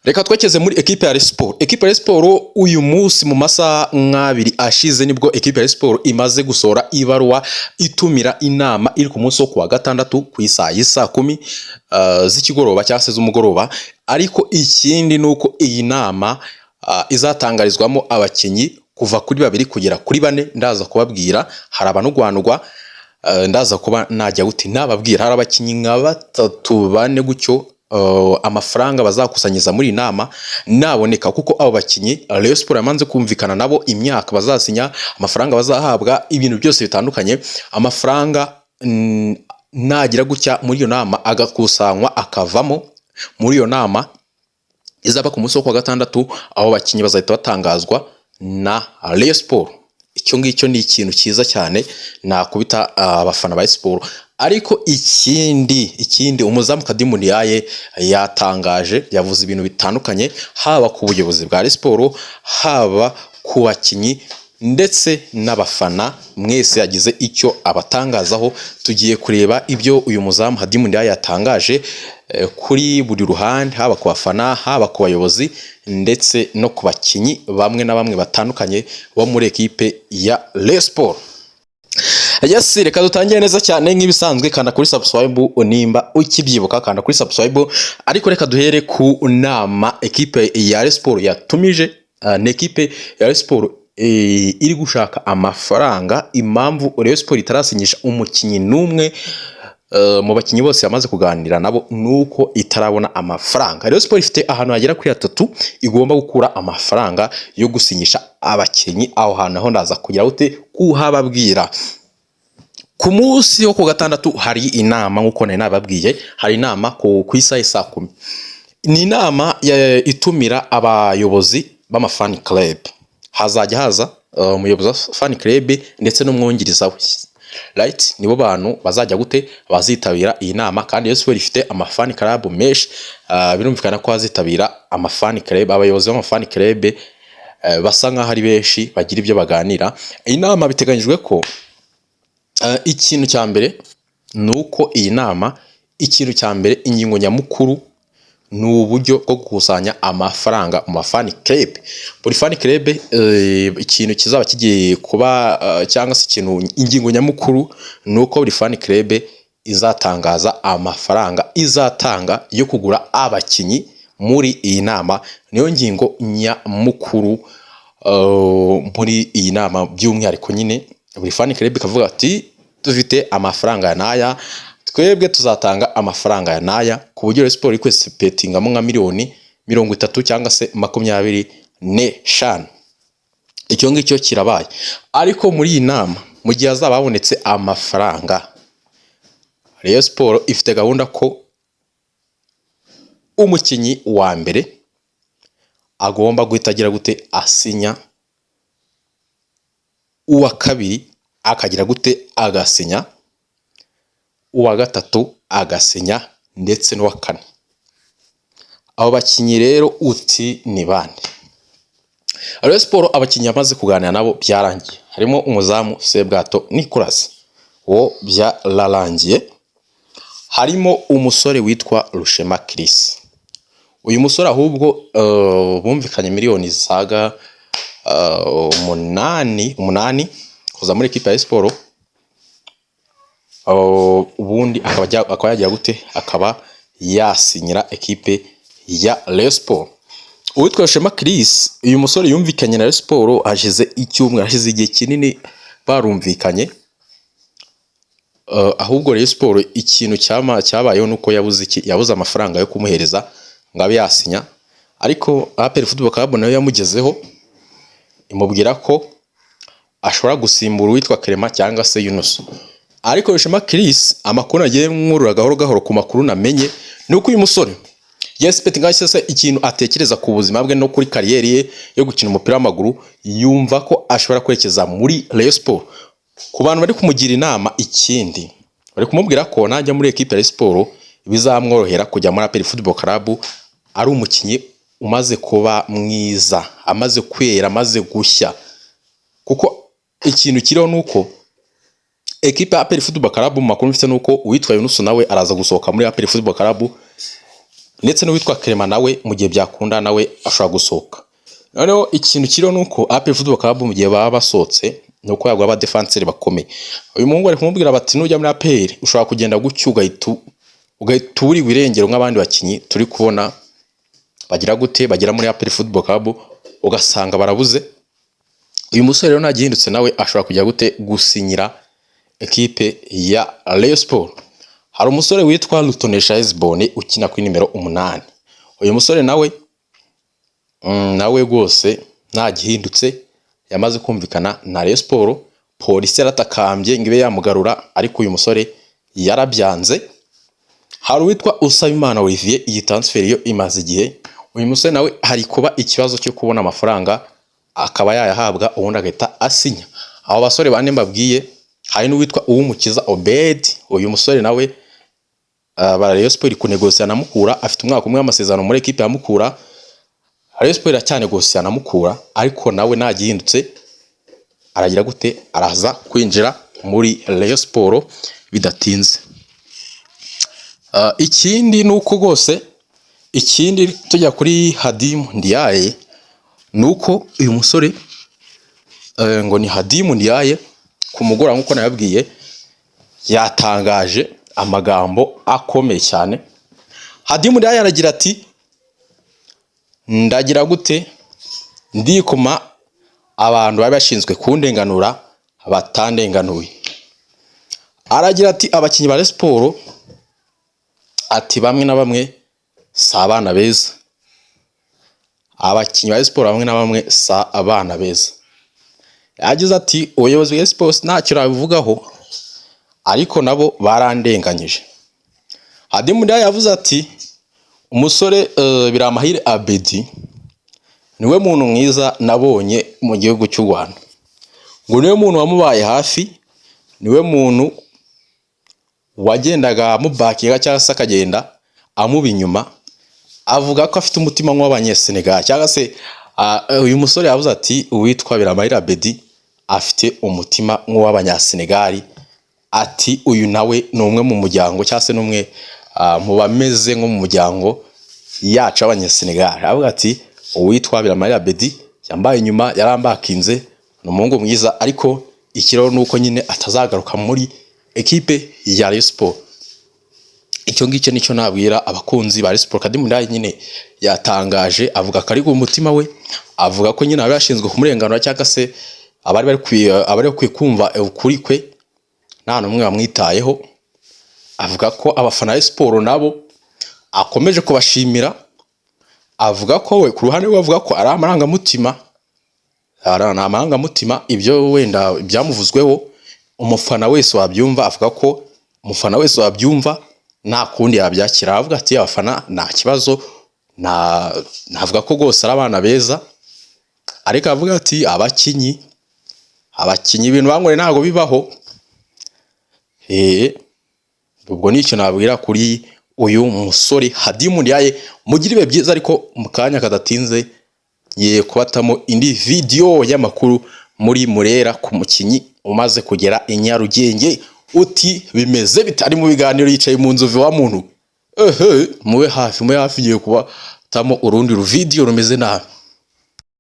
Reka twekeze muri equipe ya Rayon Sport. Equipe ya Rayon Sport uyu munsi mu masaha nk'abiri ashize nibwo equipe ya Rayon Sport imaze gusora ibarwa itumira inama iri ku munsi wo kuwa gatandatu ku isaha y'isa 10 z'ikigoroba cyangwa se z'umugoroba. Ariko ikindi nuko iyi nama izatangarizwamo abakinyi kuva kuri 2 kugera kuri 4. Ndaza kubabwira hari abanugwanugwa, ndaza kuba najya guti nababwira hari abakinyi nka 3-4 gutyo amafaranga bazakusanyiza muri inama naboneka, kuko abo bakinyi Rayon Sport yamanze kumvikana nabo imyaka bazasinya, amafaranga bazahabwa, ibintu byose bitandukanye. Amafaranga nagira gutya muri iyo nama agakusanywa akavamo muri iyo nama izaba ku munsi wo kuwa gatandatu, abo bakinyi bazahita batangazwa na Rayon Sport. Icyo ngicyo ni ikintu cyiza cyane nakubita abafana ba Sport. Ariko ikindi umuzamu Kadimu Ndiaye yatangaje, yavuze ibintu bitandukanye, haba ku buyobozi bwa Rayon Sport, haba ku bakinyi ndetse n'abafana. Mwese yagize icyo abatangazaho. Tugiye kureba ibyo uyu muzamu Kadimu Ndiaye yatangaje kuri buri ruhande, haba ku bafana, haba ku bayobozi ndetse no ku bakinyi bamwe na bamwe batandukanye bo muri equipe ya Rayon Sport. Yes, reka dutangire neza cyane nk'ibisanzwe. Kanda kuri subscribe nimba ukibyibuka, kanda kuri subscribe. Ariko reka duhere ku nama equipe ya Rayon Sport yatumije. Ni equipe ya Rayon Sport iri gushaka amafaranga. Impamvu Rayon Sport itarasinyisha umukinyi numwe mu bakinyi bose yamaze kuganira nabo nuko itarabona amafaranga. Rayon Sport ifite ahantu hagera kuri 3 igomba gukura amafaranga yo gusinyisha abakinyi. Aho hantu ho ndaza kugira ute kuhababwira. Ku munsi wo ku gatandatu hari inama, nkuko nababwiye, hari inama ku isaha y'isa 10. Ni inama itumira abayobozi b'amafani club. Hazajya haza umuyobozi wa fan club ndetse n'umwungiriza we, right? Nibo bantu bazajya gute bazitabira iyi nama. Kandi Rayon Sport ifite amafani club menshi, birumvikana ko bazitabira amafani club. Abayobozi b'amafani club basa nkaho ari benshi bagira ibyo baganira. Iyi nama biteganyijwe ko ikintu cya mbere nuko iyi nama, ikintu cya mbere, ingingo nyamukuru ni uburyo bwo gukusanya amafaranga mu mafani club. Buri fan club ikintu kizaba kigiye kuba cyangwa se ikintu, ingingo nyamukuru nuko buri fan club izatangaza amafaranga izatanga yo kugura abakinyi muri iyi nama. Niyo ngingo nyamukuru muri iyi nama. By'umwihariko nyine buri fan club ikavuga ati dufite amafaranga naya, twebwe tuzatanga amafaranga ya naya, ku buryo Rayon Sport ikwesipetinga mu nka miliyoni 30 cyangwa se 25. Icyo ngicyo kirabaye. Ariko muri iyi nama mu gihe azaba habonetse amafaranga, Rayon Sport ifite gahunda ko umukinyi wa mbere agomba guhita agira gute asinya, uwa kabiri akagira gute agasinya, uwa gatatu agasinya ndetse n'uwa kane. Abo bakinyi rero uti ni bande? Rayon Sport abakinyi amaze kuganira nabo byarangiye. Harimo umuzamu Sebwato Nicolas, wo byararangiye. Harimo umusore witwa Rushema Chris. Uyu musore ahubwo bumvikanye miliyoni zaga 8 kuza muri equipe ya Sport. Ubundi akaba yagira gute akaba yasinyira equipe ya Rayon Sport. Uwitwa Rushema Chris, uyu musore yumvikanye na Rayon Sport hashize icyumwe, hashize igihe kinini barumvikanye. Ahubwo Rayon Sport ikintu cyabayeho nuko yabuze amafaranga yo kumuhereza ngabe yasinya. Ariko APR Football Club nayo yamugezeho imubwira ko ashobora gusimbura uwitwa Clement cyangwa se Yunus. Ariko Rushema Chris amakuru agiye nkurura gahoro ku makuru namenye nuko uyu musore yesipetinga se ikintu atekereza ku buzima bwe no kuri kariyeri ye yo gukina umupira w'amaguru, yumva ko ashobora kwerekeza muri Rayon Sport. Ku bantu bari kumugira inama, ikindi bari kumubwira ko najya muri equipe ya Rayon Sport bizamworohera kujya muri APR Football Club ari umukinyi umaze kuba mwiza, amaze kwera, amaze gushya. Kuko ikintu kiriho nuko equipe ya APR Football Club mu makuru mfite nuko uwitwa Yunus nawe araza gusohoka muri APR Football Club ndetse n'uwitwa Clement nawe mu gihe byakunda nawe ashobora gusohoka. Noneho ikintu kiriho nuko APR Football Club mu gihe baba basohotse nuko yagwa aba defenseur bakomeye. Uyu muhungu ari kumubwira bati nujya muri APR ushobora kugenda gutyo ugahita uri wirengero nk'abandi bakinyi turi kubona bagira gute bagira muri APR Football Club ugasanga barabuze. Uyu musore rero nagihindutse nawe ashobora kujya gute gusinyira equipe ya Rayon Sport. Hari umusore witwa Rutonesha Hezbon ukina kuri nimero 8. Uyu musore nawe rwose nagihindutse yamaze kumvikana na Rayon Sport. Polisi yaratakambye ngibe yamugarura ariko uyu musore yarabyanze. Hari uwitwa Usabimana Olivier iyi transfer yo imaze igihe. Uyu musore nawe hari kuba ikibazo cyo kubona amafaranga akaba yayahabwa ubundi agahita asinya. Abo basore bane mbabwiye hari n'uwitwa Uwumukiza Obed. Uyu musore nawe ba Rayon Sport kunegosia na Mukura afite umwaka umwe w'amasezerano muri equipe ya Mukura. Rayon Sport cyane gosia na Mukura ariko nawe nagihindutse aragira gute araza kwinjira muri Rayon Sport bidatinze. Ikindi nuko gose ikindi tujya kuri Hadim Ndiaye nuko uyu musore ngo ni Hadim Ndiaye kumugora nkuko nayabwiye yatangaje amagambo akomeye cyane. Hadim Ndiaye aragira ati ndagira gute ndikoma abantu bari bashinzwe kundenganura batandenganuye. Aragira ati abakinyi ba Rayon Sport ati bamwe na bamwe sabana beza. Abakinyi ba Rayon Sport bamwe na bamwe sa abana beza. Yagize ati ubuyobozi bwa Sports ntacyo rabivugaho ariko nabo barandenganyije. Hadim Ndiaye yavuze ati umusore Biramahire Abedi niwe muntu mwiza nabonye mu gihugu cy'u Rwanda. Ngo niwe muntu wamubaye hafi, niwe muntu wagendaga mubakiga cyangwa se akagenda amuba inyuma avuga ko afite umutima nk'uw'abanyesenegal cyangwa se uyu musore yavuze ati uwitwa Biramahire Abedi afite umutima nk'uw'abanyasenegal. Ati uyu nawe ni umwe mu muryango cyangwa se n'umwe mu bameze nko mu muryango yacu abanyesenegal. Avuga ati uwitwa Biramahire Abedi yambaye inyuma yarambakinze ni umuhungu mwiza ariko ikiro nuko nyine atazagaruka muri equipe ya Rayon Sport. Icyo ngicyo nicyo nabwira abakunzi ba Rayon Sport. Hadim Ndiaye nyine yatangaje avuga ko ari ku mutima we, avuga ko nyine abashinzwe kumurenganura cyangwa se abari bari kumva ukuri kwe nta numwe bamwitayeho. Avuga ko abafana ba Sport nabo akomeje kubashimira. Avuga ko we ku ruhande rwe avuga ko ari amarangamutima ibyo wenda byamuvuzweho umufana wese wabyumva. Avuga ko umufana wese wabyumva nta kundi yabyakira. Avuga ati abafana nta kibazo navuga ko gose ari abana beza ariko avuga ati abakinyi ibintu bangore ntago bibaho. Ubwo nicyo nabwira kuri uyu musore Hadim Ndiaye. Mugira ibe byiza ariko mu kanya kadatinze ye kubatamo indi video y'amakuru muri Murera ku mukinyi umaze kugera i Nyarugenge. Uti bimeze bitari mu biganiro yicaye mu nzovu wa muntu mube hafi ngiye kuba tamo urundi video rumeze nabi.